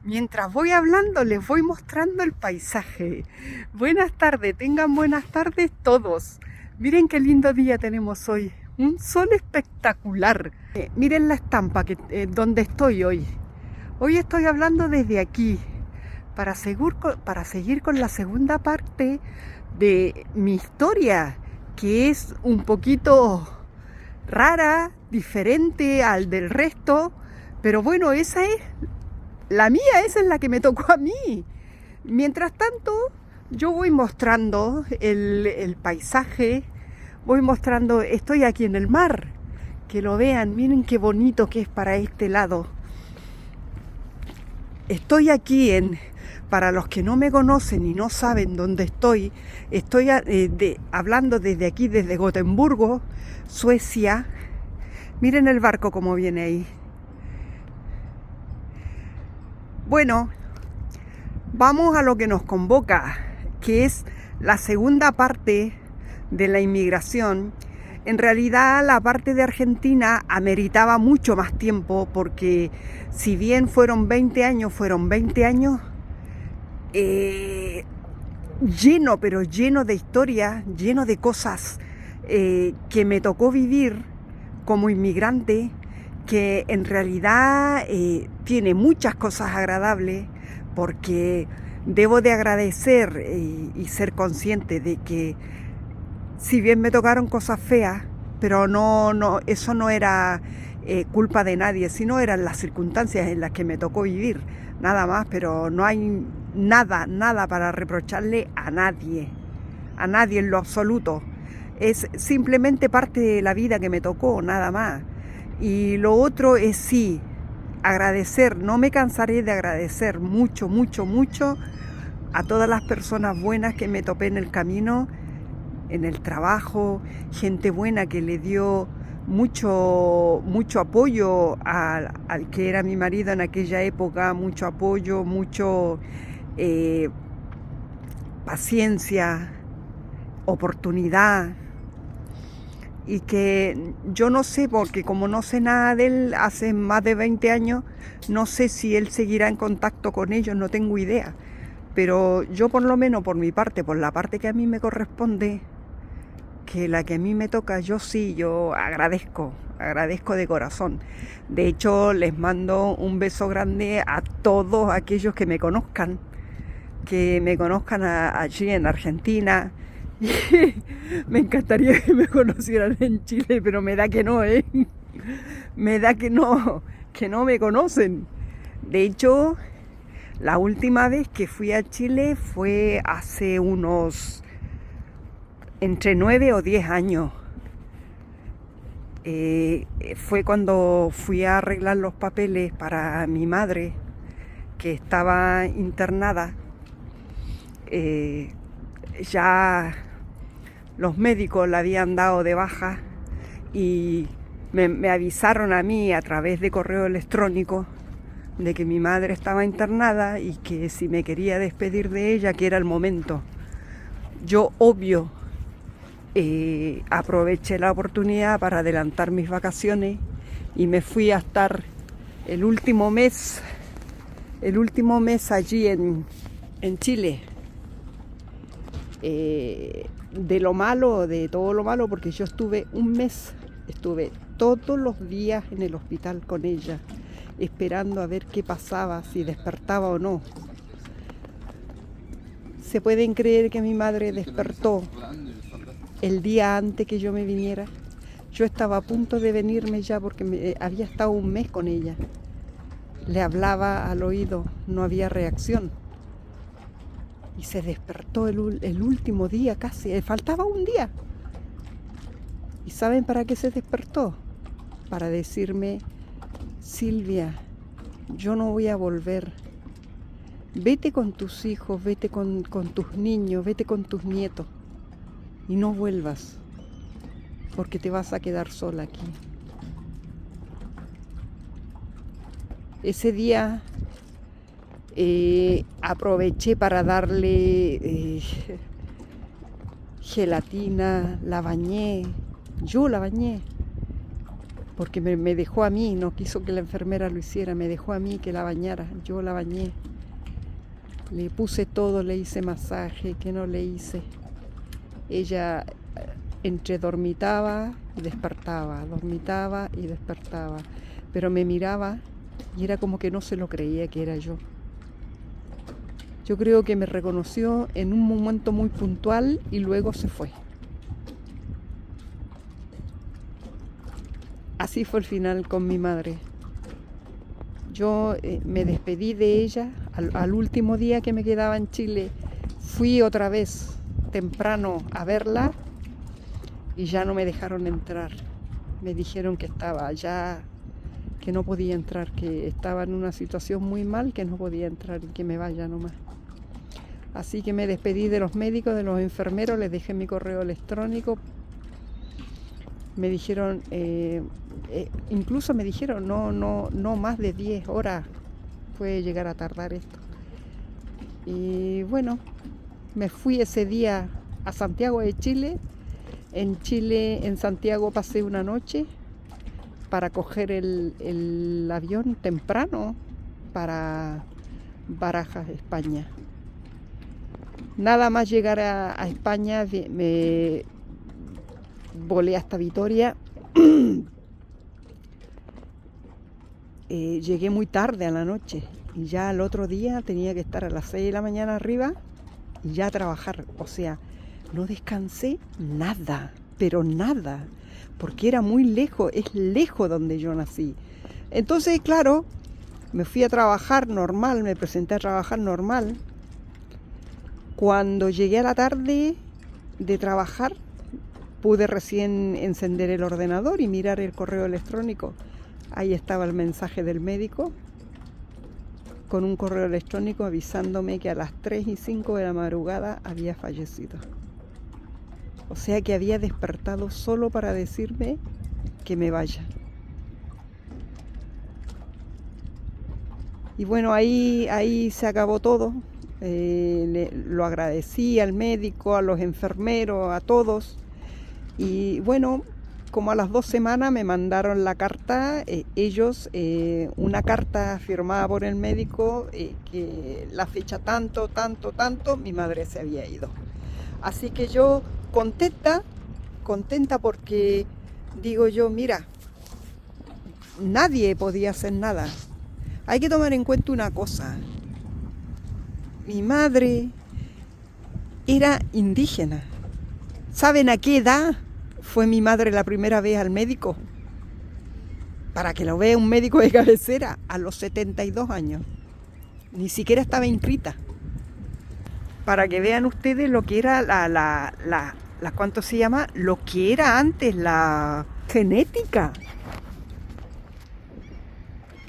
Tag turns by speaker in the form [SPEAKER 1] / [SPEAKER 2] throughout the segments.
[SPEAKER 1] Mientras voy hablando, les voy mostrando el paisaje. Buenas tardes, tengan buenas tardes todos. Miren qué lindo día tenemos hoy. Un sol espectacular. Miren la estampa donde estoy hoy. Hoy estoy hablando desde aquí para seguir con la segunda parte de mi historia, que es un poquito rara, diferente al del resto, pero bueno, esa es la mía, esa es la que me tocó a mí. Mientras tanto, yo voy mostrando el paisaje, voy mostrando, estoy aquí en el mar, que lo vean, miren qué bonito que es para este lado. Estoy aquí para los que no me conocen y no saben dónde estoy hablando desde aquí, desde Gotemburgo, Suecia. Miren el barco como viene ahí. Bueno, vamos a lo que nos convoca, que es la segunda parte de la inmigración. En realidad la parte de Argentina ameritaba mucho más tiempo, porque si bien fueron 20 años lleno de historia, lleno de cosas que me tocó vivir como inmigrante, que en realidad tiene muchas cosas agradables, porque debo de agradecer y ser consciente de que si bien me tocaron cosas feas, pero eso no era culpa de nadie, sino eran las circunstancias en las que me tocó vivir, nada más. Pero no hay nada para reprocharle a nadie en lo absoluto. Es simplemente parte de la vida que me tocó, nada más. Y lo otro es sí, agradecer, no me cansaré de agradecer mucho a todas las personas buenas que me topé en el camino, en el trabajo, gente buena que le dio mucho apoyo al que era mi marido en aquella época, mucho apoyo, paciencia, oportunidad. Y que yo no sé, porque como no sé nada de él hace más de 20 años, no sé si él seguirá en contacto con ellos, no tengo idea. Pero yo, por lo menos por mi parte, por la parte que a mí me corresponde, que la que a mí me toca, yo agradezco de corazón. De hecho, les mando un beso grande a todos aquellos que me conozcan allí en Argentina. Me encantaría que me conocieran en Chile, pero me da que no, me da que no me conocen. De hecho, la última vez que fui a Chile fue hace unos entre 9 o 10 años. Fue cuando fui a arreglar los papeles para mi madre, que estaba internada. Ya los médicos la habían dado de baja y me avisaron a mí a través de correo electrónico de que mi madre estaba internada y que si me quería despedir de ella, que era el momento. Yo, obvio, aproveché la oportunidad para adelantar mis vacaciones y me fui a estar el último mes allí en Chile. De todo lo malo, porque yo estuve un mes, estuve todos los días en el hospital con ella, esperando a ver qué pasaba, si despertaba o no. ¿Se pueden creer que mi madre despertó el día antes que yo me viniera? Yo estaba a punto de venirme ya, porque había estado un mes con ella. Le hablaba al oído, no había reacción. Y se despertó el último día casi, faltaba un día. ¿Y saben para qué se despertó? Para decirme: Silvia, yo no voy a volver. Vete con tus hijos, vete con tus niños, vete con tus nietos. Y no vuelvas, porque te vas a quedar sola aquí. Ese día aproveché para darle gelatina, yo la bañé porque me dejó a mí, no quiso que la enfermera lo hiciera, me dejó a mí que la bañara. Yo la bañé, le puse todo, le hice masaje, que no le hice. Ella entre dormitaba y despertaba, dormitaba y despertaba, pero me miraba y era como que no se lo creía que era yo. Yo creo que me reconoció en un momento muy puntual y luego se fue. Así fue el final con mi madre. Yo me despedí de ella al último día que me quedaba en Chile. Fui otra vez temprano a verla y ya no me dejaron entrar. Me dijeron que estaba ya, que no podía entrar, que estaba en una situación muy mal, que no podía entrar y que me vaya nomás. Así que me despedí de los médicos, de los enfermeros, les dejé mi correo electrónico. Me dijeron, incluso me dijeron, no más de 10 horas puede llegar a tardar esto. Y bueno, me fui ese día a Santiago de Chile. En Chile, en Santiago, pasé una noche para coger el avión temprano para Barajas, España. Nada más llegar a España, me volé hasta Vitoria. Llegué muy tarde a la noche y ya al otro día tenía que estar a las 6 de la mañana arriba y ya trabajar. O sea, no descansé nada, pero nada, porque era muy lejos, es lejos donde yo nací. Entonces, claro, me fui a trabajar normal, me presenté a trabajar normal. Cuando llegué a la tarde de trabajar, pude recién encender el ordenador y mirar el correo electrónico. Ahí estaba el mensaje del médico con un correo electrónico avisándome que a las 3:05 de la madrugada había fallecido. O sea que había despertado solo para decirme que me vaya. Y bueno, ahí se acabó todo. Lo agradecí al médico, a los enfermeros, a todos. Y bueno, como a las 2 semanas me mandaron la carta, ellos, una carta firmada por el médico, que la fecha tanto, mi madre se había ido. Así que yo contenta porque digo yo, mira, nadie podía hacer nada. Hay que tomar en cuenta una cosa. Mi madre era indígena. ¿Saben a qué edad fue mi madre la primera vez al médico? Para que lo vea un médico de cabecera, a los 72 años. Ni siquiera estaba inscrita. Para que vean ustedes lo que era ¿cuánto se llama? Lo que era antes la genética.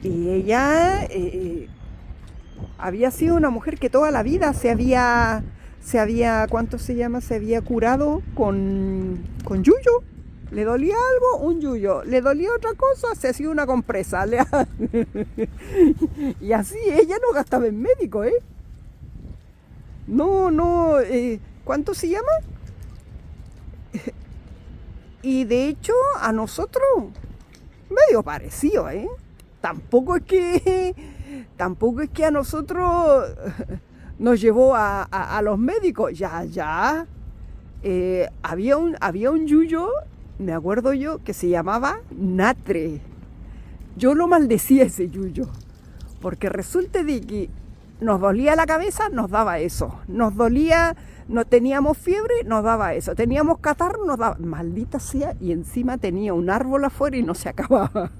[SPEAKER 1] Y ella había sido una mujer que toda la vida se había, ¿cuánto se llama? Se había curado con yuyo. Le dolía algo, un yuyo. Le dolía otra cosa, se hacía una compresa. Y así ella no gastaba en médico, ¿eh? No, ¿cuánto se llama? Y de hecho a nosotros, medio parecido, ¿eh? Tampoco es que a nosotros nos llevó a los médicos. Ya. Había un yuyo, me acuerdo yo, que se llamaba Natre. Yo lo maldecía ese yuyo, porque resulta de que nos dolía la cabeza, nos daba eso. Nos dolía, no teníamos fiebre, nos daba eso. Teníamos catarro, nos daba, maldita sea, y encima tenía un árbol afuera y no se acababa.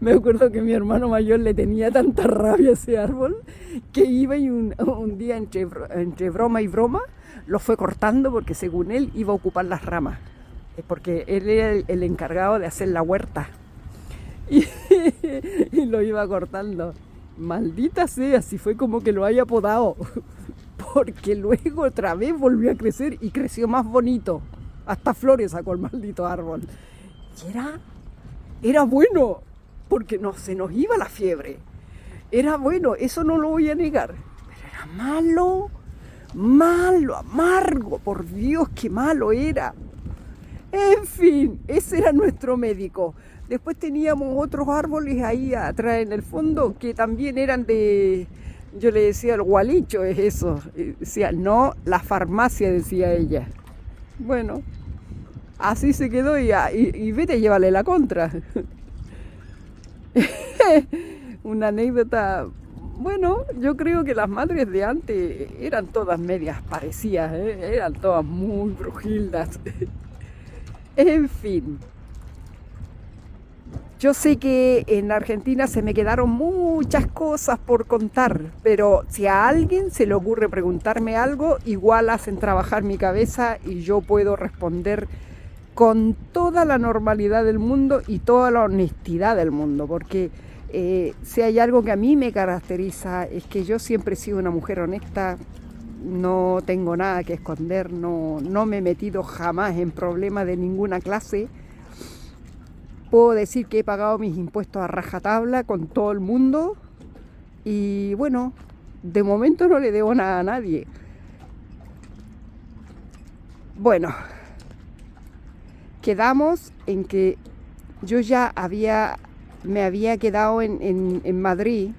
[SPEAKER 1] Me acuerdo que mi hermano mayor le tenía tanta rabia a ese árbol que iba y un día entre broma y broma lo fue cortando porque según él iba a ocupar las ramas, porque él era el encargado de hacer la huerta y lo iba cortando. Maldita sea, si fue como que lo haya podado, porque luego otra vez volvió a crecer y creció más bonito. Hasta flores sacó el maldito árbol. Y era bueno, porque no se nos iba la fiebre. Era bueno, eso no lo voy a negar. Pero era malo, amargo. Por Dios, qué malo era. En fin, ese era nuestro médico. Después teníamos otros árboles ahí atrás en el fondo que también eran de, yo le decía, el gualicho es eso. Decía, no, la farmacia, decía ella. Bueno, así se quedó y vete a llevarle la contra. Una anécdota. Bueno, yo creo que las madres de antes eran todas medias parecidas, eran todas muy brujildas. En fin, yo sé que en Argentina se me quedaron muchas cosas por contar, pero si a alguien se le ocurre preguntarme algo, igual hacen trabajar mi cabeza y yo puedo responder con toda la normalidad del mundo y toda la honestidad del mundo, porque si hay algo que a mí me caracteriza es que yo siempre he sido una mujer honesta, no tengo nada que esconder, no me he metido jamás en problemas de ninguna clase. Puedo decir que he pagado mis impuestos a rajatabla con todo el mundo y bueno, de momento no le debo nada a nadie. Bueno, quedamos en que yo ya me había quedado en Madrid.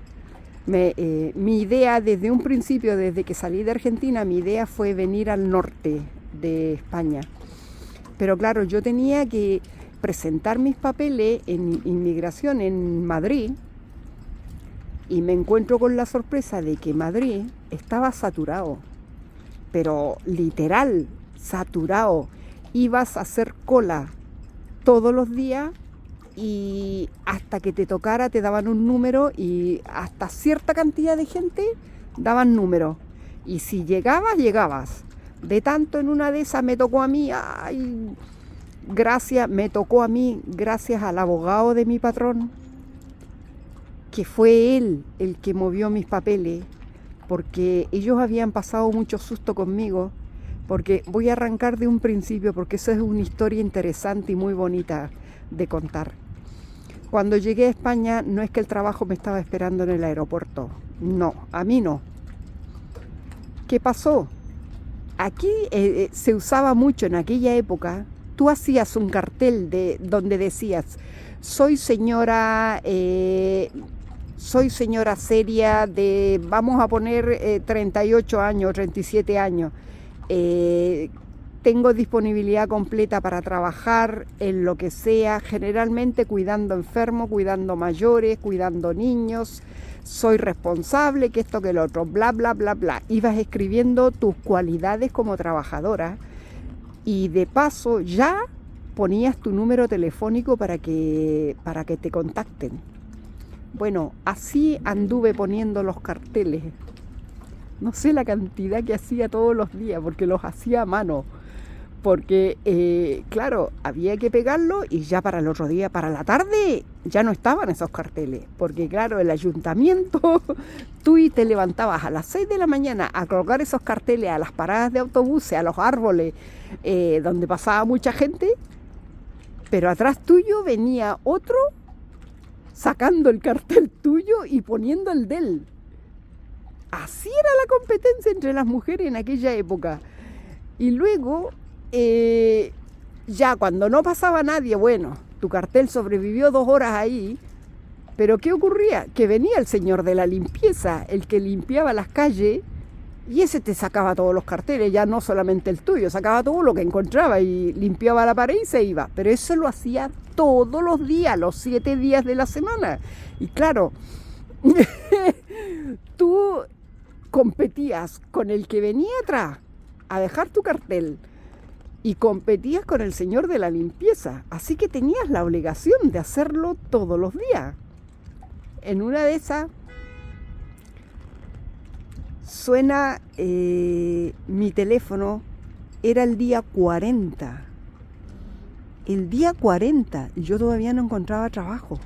[SPEAKER 1] Mi idea desde un principio, desde que salí de Argentina, mi idea fue venir al norte de España. Pero claro, yo tenía que presentar mis papeles en inmigración en Madrid y me encuentro con la sorpresa de que Madrid estaba saturado, pero literal saturado. Ibas a hacer cola todos los días y hasta que te tocara te daban un número y hasta cierta cantidad de gente daban número. Y si llegabas. De tanto en una de esas me tocó a mí, gracias al abogado de mi patrón, que fue él el que movió mis papeles, porque ellos habían pasado mucho susto conmigo, porque voy a arrancar de un principio, porque eso es una historia interesante y muy bonita de contar. Cuando llegué a España, no es que el trabajo me estaba esperando en el aeropuerto, no, a mí no. ¿Qué pasó? Aquí se usaba mucho en aquella época, tú hacías un cartel donde decías, soy señora seria de, vamos a poner 38 años, 37 años, tengo disponibilidad completa para trabajar en lo que sea, generalmente cuidando enfermos, cuidando mayores, cuidando niños, soy responsable, que esto, que lo otro, bla, bla, bla, bla. Ibas escribiendo tus cualidades como trabajadora y de paso ya ponías tu número telefónico para que te contacten. Bueno, así anduve poniendo los carteles. No sé la cantidad que hacía todos los días, porque los hacía a mano. Porque, claro, había que pegarlo y ya para el otro día, para la tarde, ya no estaban esos carteles. Porque, claro, el ayuntamiento, tú te levantabas a las 6 de la mañana a colgar esos carteles a las paradas de autobuses, a los árboles, donde pasaba mucha gente, pero atrás tuyo venía otro sacando el cartel tuyo y poniendo el de él. Así era la competencia entre las mujeres en aquella época. Y luego, ya cuando no pasaba nadie, bueno, tu cartel sobrevivió 2 horas ahí, pero ¿qué ocurría? Que venía el señor de la limpieza, el que limpiaba las calles, y ese te sacaba todos los carteles, ya no solamente el tuyo, sacaba todo lo que encontraba y limpiaba la pared y se iba. Pero eso lo hacía todos los días, los 7 días de la semana. Y claro, tú competías con el que venía atrás a dejar tu cartel y competías con el señor de la limpieza, así que tenías la obligación de hacerlo todos los días. En una de esas suena mi teléfono, era el día 40. El día 40, y yo todavía no encontraba trabajo.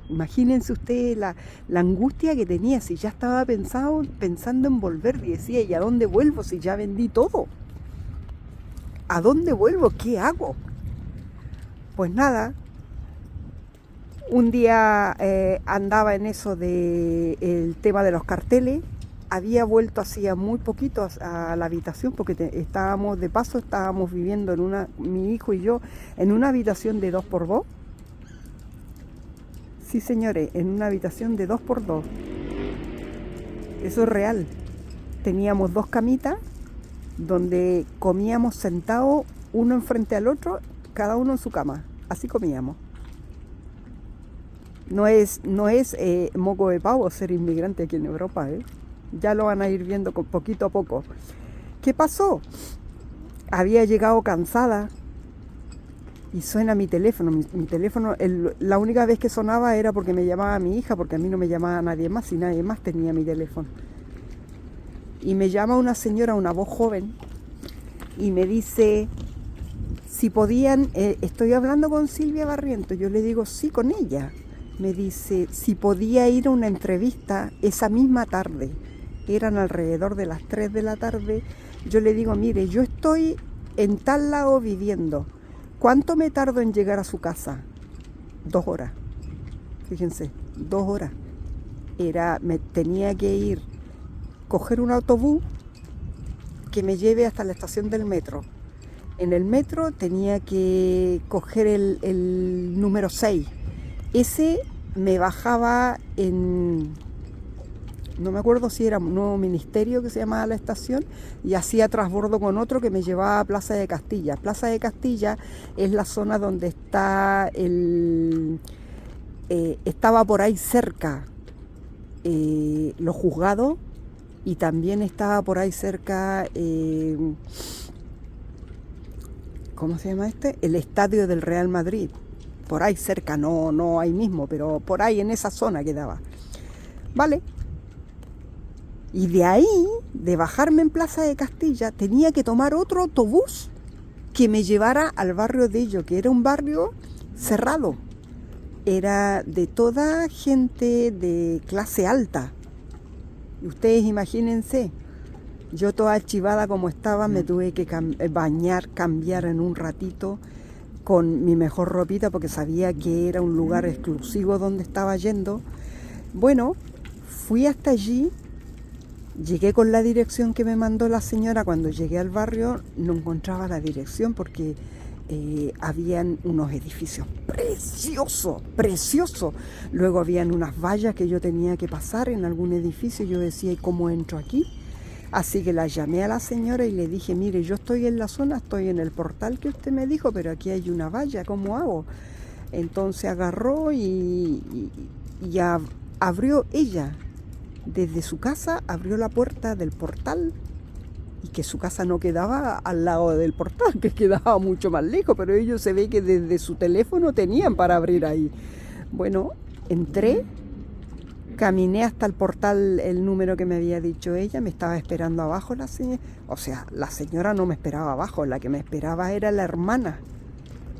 [SPEAKER 1] Imagínense ustedes la angustia que tenía, si ya estaba pensando en volver, y decía, ¿y a dónde vuelvo si ya vendí todo? ¿A dónde vuelvo? ¿Qué hago? Pues nada, un día andaba en eso el tema de los carteles, había vuelto hacía muy poquito a la habitación porque estábamos viviendo mi hijo y yo, en una habitación de 2x2. Sí, señores, en una habitación de 2x2. Eso es real. Teníamos 2 camitas donde comíamos sentados uno enfrente al otro, cada uno en su cama. Así comíamos. No es moco de pavo ser inmigrante aquí en Europa, ¿eh? Ya lo van a ir viendo poquito a poco. ¿Qué pasó? Había llegado cansada y suena mi teléfono. Mi teléfono, la única vez que sonaba era porque me llamaba mi hija, porque a mí no me llamaba nadie más y nadie más tenía mi teléfono. Y me llama una señora, una voz joven, y me dice si podían, estoy hablando con Silvia Barrientos. Yo le digo sí, con ella. Me dice si podía ir a una entrevista esa misma tarde. Eran alrededor de las 3 de la tarde. Yo le digo, mire, yo estoy en tal lado viviendo. ¿Cuánto me tardo en llegar a su casa? 2 horas. Fíjense, 2 horas. Me tenía que ir, coger un autobús que me lleve hasta la estación del metro. En el metro tenía que coger el número 6. Ese me bajaba en, no me acuerdo si era un nuevo ministerio que se llamaba la estación, y hacía transbordo con otro que me llevaba a Plaza de Castilla. Plaza de Castilla es la zona donde está estaba por ahí cerca los juzgados, y también estaba por ahí cerca, ¿cómo se llama este? El estadio del Real Madrid. Por ahí cerca, no ahí mismo, pero por ahí en esa zona quedaba. ¿Vale? Y de ahí, de bajarme en Plaza de Castilla, tenía que tomar otro autobús que me llevara al barrio de ellos, que era un barrio cerrado. Era de toda gente de clase alta. Y ustedes imagínense, yo toda archivada como estaba, me tuve que bañar, cambiar en un ratito con mi mejor ropita porque sabía que era un lugar exclusivo donde estaba yendo. Bueno, fui hasta allí, llegué con la dirección que me mandó la señora. Cuando llegué al barrio no encontraba la dirección porque habían unos edificios preciosos. Luego habían unas vallas que yo tenía que pasar en algún edificio. Yo decía, ¿y cómo entro aquí? Así que la llamé a la señora y le dije, mire, yo estoy en la zona, estoy en el portal que usted me dijo, pero aquí hay una valla, ¿cómo hago? Entonces agarró y abrió ella, desde su casa, abrió la puerta del portal, y que su casa no quedaba al lado del portal, que quedaba mucho más lejos, pero ellos se ve que desde su teléfono tenían para abrir ahí. Bueno, entré, caminé hasta el portal, el número que me había dicho ella, me estaba esperando abajo la señora. O sea, la señora no me esperaba abajo, la que me esperaba era la hermana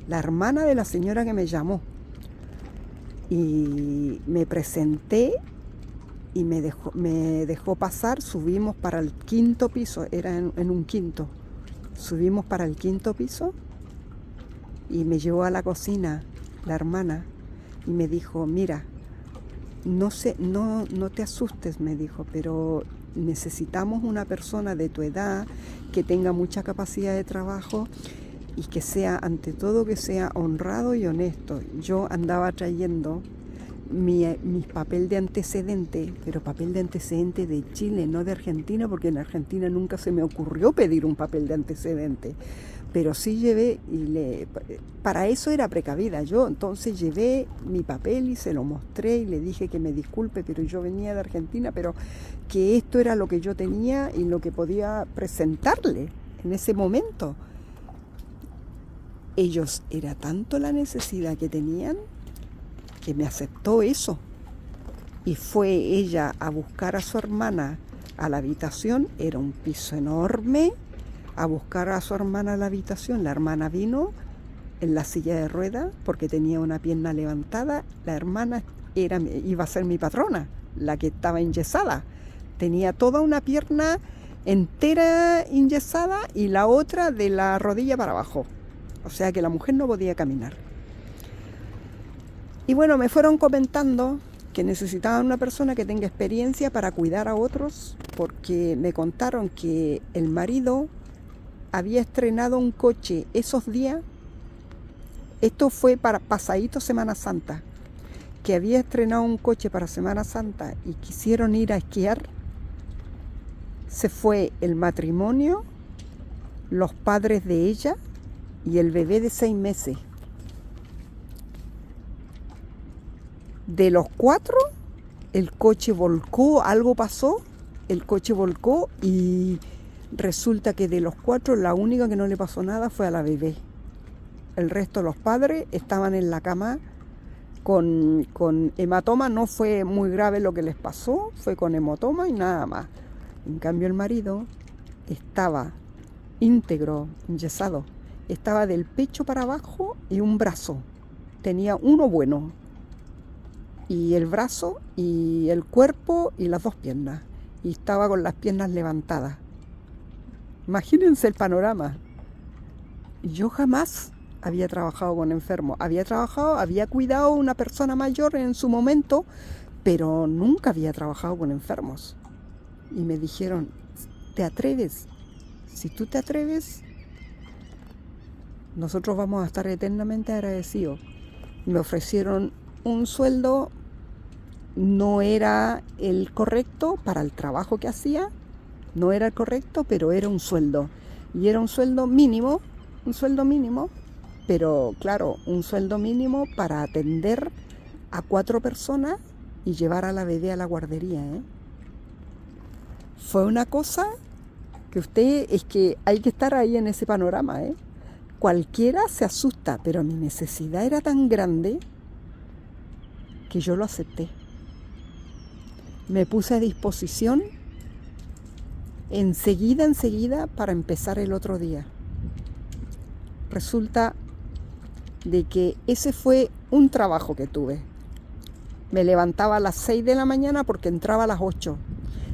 [SPEAKER 1] de la señora que me llamó. Y me presenté y me dejó pasar. Subimos para el 5.º piso, era en un quinto. Subimos para el 5.º piso y me llevó a la cocina la hermana y me dijo, mira, no te asustes, me dijo, pero necesitamos una persona de tu edad que tenga mucha capacidad de trabajo y que sea, ante todo, que sea honrado y honesto. Yo andaba trayendo mi papel de antecedente, pero papel de antecedente de Chile, no de Argentina, porque en Argentina nunca se me ocurrió pedir un papel de antecedente. Pero sí llevé, para eso era precavida yo, entonces llevé mi papel y se lo mostré y le dije que me disculpe, pero yo venía de Argentina, pero que esto era lo que yo tenía y lo que podía presentarle en ese momento. Ellos, era tanto la necesidad que tenían, que me aceptó eso. Y fue ella a buscar a su hermana a la habitación, era un piso enorme, a buscar a su hermana a la habitación. La hermana vino en la silla de ruedas porque tenía una pierna levantada. La hermana iba a ser mi patrona, la que estaba enyesada. Tenía toda una pierna entera enyesada y la otra de la rodilla para abajo. O sea que la mujer no podía caminar. Y bueno, me fueron comentando que necesitaban una persona que tenga experiencia para cuidar a otros, porque me contaron que el marido había estrenado un coche esos días. Esto fue para pasadito Semana Santa, que había estrenado un coche para Semana Santa y quisieron ir a esquiar, se fue el matrimonio, los padres de ella y el bebé de 6 meses. De los 4, el coche volcó, algo pasó, el coche volcó y resulta que de los 4 la única que no le pasó nada fue a la bebé. El resto, los padres, estaban en la cama con hematoma. No fue muy grave lo que les pasó, fue con hematoma y nada más. En cambio el marido estaba íntegro, enyesado. Estaba del pecho para abajo y un brazo. Tenía uno bueno. Y el brazo y el cuerpo y las 2 piernas. Y estaba con las piernas levantadas. Imagínense el panorama. Yo jamás había trabajado con enfermos. Había cuidado a una persona mayor en su momento, pero nunca había trabajado con enfermos. Y me dijeron, ¿te atreves? Si tú te atreves, nosotros vamos a estar eternamente agradecidos. Me ofrecieron un sueldo, no era el correcto para el trabajo que hacía, no era el correcto, pero era un sueldo. Y era un sueldo mínimo, pero claro, un sueldo mínimo para atender a 4 personas y llevar a la bebé a la guardería, ¿eh? Fue una cosa que es que hay que estar ahí en ese panorama, ¿eh? Cualquiera se asusta, pero mi necesidad era tan grande que yo lo acepté. Me puse a disposición enseguida para empezar el otro día. Resulta de que ese fue un trabajo que tuve. Me levantaba a las 6 de la mañana porque entraba a las 8.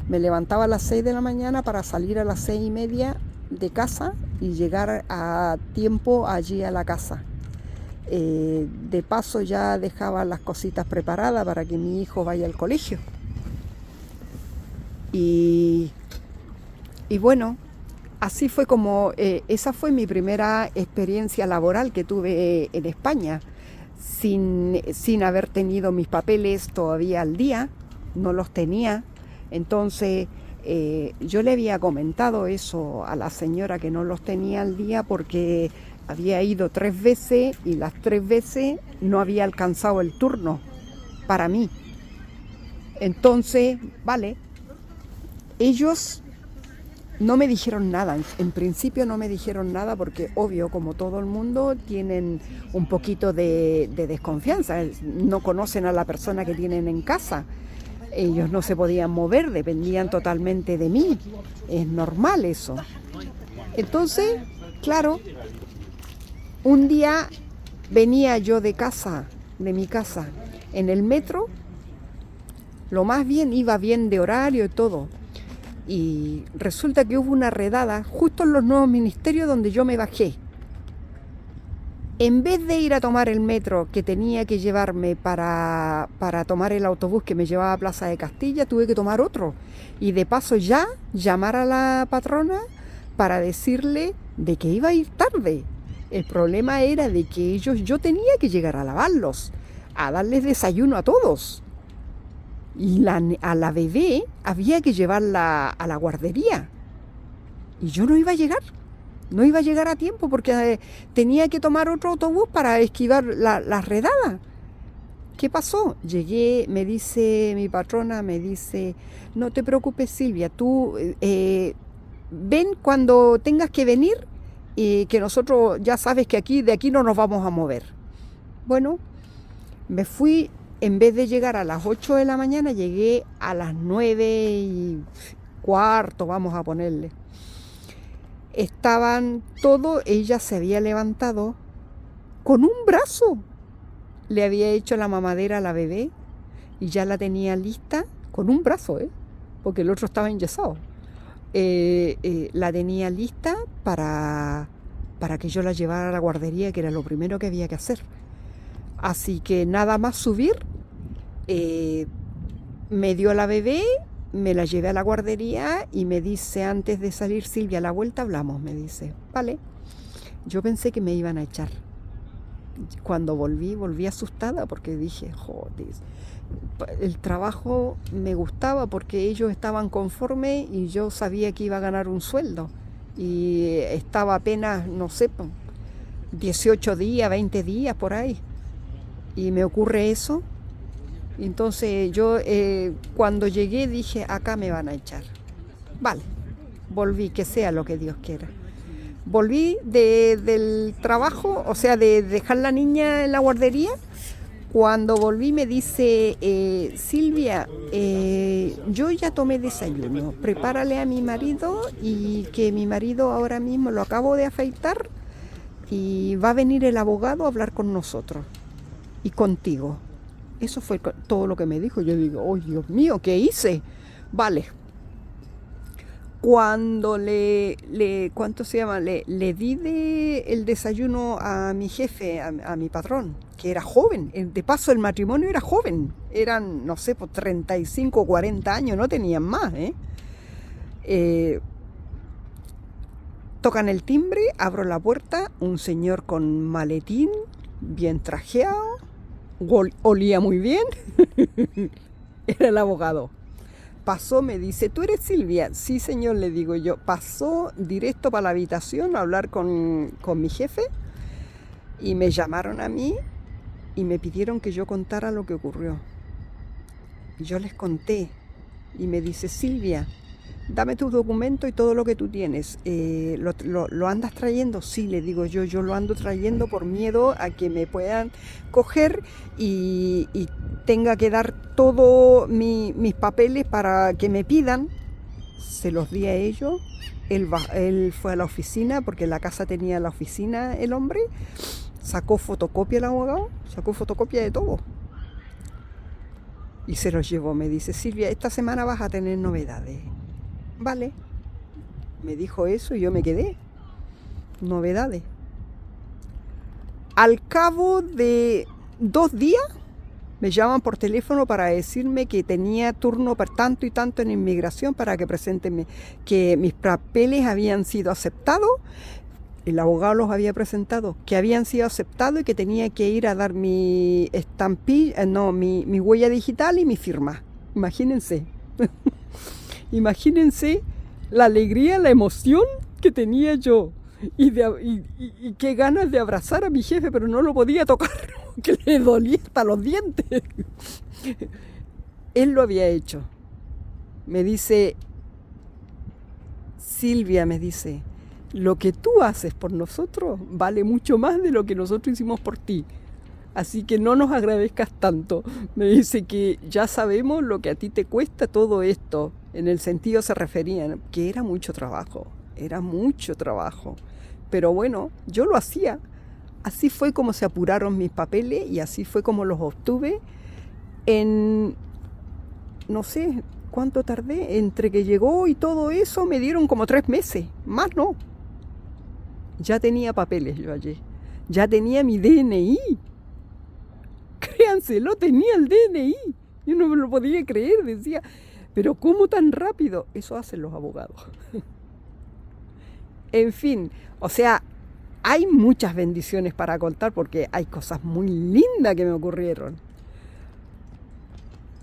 [SPEAKER 1] Me levantaba a las 6 de la mañana para salir a las 6:30 de casa y llegar a tiempo allí a la casa. De paso ya dejaba las cositas preparadas para que mi hijo vaya al colegio. Y bueno, así fue como, esa fue mi primera experiencia laboral que tuve en España, sin haber tenido mis papeles todavía al día, no los tenía. Entonces yo le había comentado eso a la señora, que no los tenía al día porque había ido 3 veces y las 3 veces no había alcanzado el turno para mí. Entonces, vale, ellos no me dijeron nada, en principio no me dijeron nada porque obvio, como todo el mundo, tienen un poquito de desconfianza, no conocen a la persona que tienen en casa. Ellos no se podían mover, dependían totalmente de mí. Es normal eso. Entonces, claro, un día venía yo de mi casa, en el metro. Lo más bien, iba bien de horario y todo. Y resulta que hubo una redada justo en los nuevos ministerios donde yo me bajé. En vez de ir a tomar el metro que tenía que llevarme para tomar el autobús que me llevaba a Plaza de Castilla, tuve que tomar otro. Y de paso ya llamar a la patrona para decirle de que iba a ir tarde. El problema era de que yo tenía que llegar a lavarlos, a darles desayuno a todos. Y a la bebé había que llevarla a la guardería. Y yo no iba a llegar a tiempo porque tenía que tomar otro autobús para esquivar la redada. ¿Qué pasó? Llegué, me dice mi patrona, no te preocupes, Silvia, tú ven cuando tengas que venir, que nosotros ya sabes que de aquí no nos vamos a mover. Bueno, me fui, en vez de llegar a las 8 de la mañana, llegué a las 9:15, vamos a ponerle. Estaban todos, ella se había levantado con un brazo. Le había hecho la mamadera a la bebé y ya la tenía lista con un brazo, porque el otro estaba enyesado. La tenía lista para que yo la llevara a la guardería, que era lo primero que había que hacer. Así que nada más subir, me dio la bebé, me la llevé a la guardería y me dice antes de salir, Silvia, a la vuelta hablamos, me dice. Vale. Yo pensé que me iban a echar. Cuando volví asustada porque dije, joder, el trabajo me gustaba porque ellos estaban conformes y yo sabía que iba a ganar un sueldo. Y estaba apenas, no sé, 18 días, 20 días por ahí. Y me ocurre eso. Entonces yo cuando llegué dije, acá me van a echar. Vale, volví, que sea lo que Dios quiera. Volví del trabajo, o sea, de dejar la niña en la guardería. Cuando volví me dice, Silvia, yo ya tomé desayuno, prepárale a mi marido y que mi marido ahora mismo lo acabo de afeitar y va a venir el abogado a hablar con nosotros y contigo. Eso fue todo lo que me dijo. Yo digo, oh Dios mío, ¿qué hice? Vale. Cuando ¿cuánto se llama? Le di el desayuno a mi jefe, a mi patrón, que era joven. De paso, el matrimonio era joven. Eran, no sé, por 35 o 40 años, no tenían más, tocan el timbre, abro la puerta, un señor con maletín, bien trajeado, olía muy bien, era el abogado. Pasó, me dice, ¿tú eres Silvia? Sí, señor, le digo yo. Pasó directo para la habitación a hablar con mi jefe y me llamaron a mí y me pidieron que yo contara lo que ocurrió. Yo les conté y me dice, Silvia, dame tus documentos y todo lo que tú tienes. ¿Lo andas trayendo? Sí, le digo yo lo ando trayendo por miedo a que me puedan coger y tenga que dar todos mis papeles para que me pidan. Se los di a ellos. Él fue a la oficina, porque en la casa tenía la oficina el hombre. Sacó fotocopia el abogado, sacó fotocopia de todo. Y se los llevó. Me dice, Silvia, esta semana vas a tener novedades. Vale, me dijo eso y yo me quedé. Novedades. Al cabo de 2 días me llaman por teléfono para decirme que tenía turno para tanto y tanto en inmigración para que presenten que mis papeles habían sido aceptados. El abogado los había presentado, que habían sido aceptados y que tenía que ir a dar mi estampilla, mi huella digital y mi firma. Imagínense. Imagínense la alegría, la emoción que tenía yo y qué ganas de abrazar a mi jefe, pero no lo podía tocar, que le dolía hasta los dientes. Él lo había hecho. Me dice, Silvia, me dice, lo que tú haces por nosotros vale mucho más de lo que nosotros hicimos por ti. Así que no nos agradezcas tanto. Me dice que ya sabemos lo que a ti te cuesta todo esto. En el sentido se referían que era mucho trabajo. Pero bueno, yo lo hacía. Así fue como se apuraron mis papeles y así fue como los obtuve. No sé cuánto tardé. Entre que llegó y todo eso me dieron como 3 meses. Más no. Ya tenía papeles yo allí. Ya tenía mi DNI. Créanselo, tenía el DNI. Yo no me lo podía creer, decía, pero ¿cómo tan rápido? Eso hacen los abogados. En fin, o sea, hay muchas bendiciones para contar porque hay cosas muy lindas que me ocurrieron.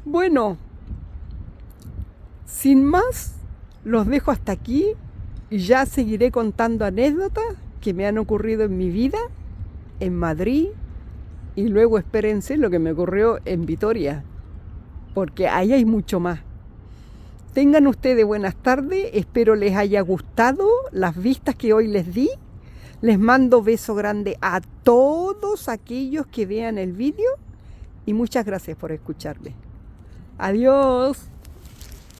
[SPEAKER 1] Bueno, sin más, los dejo hasta aquí y ya seguiré contando anécdotas que me han ocurrido en mi vida, en Madrid. Y luego espérense lo que me ocurrió en Vitoria, porque ahí hay mucho más. Tengan ustedes buenas tardes, espero les haya gustado las vistas que hoy les di. Les mando beso grande a todos aquellos que vean el vídeo y muchas gracias por escucharme. Adiós.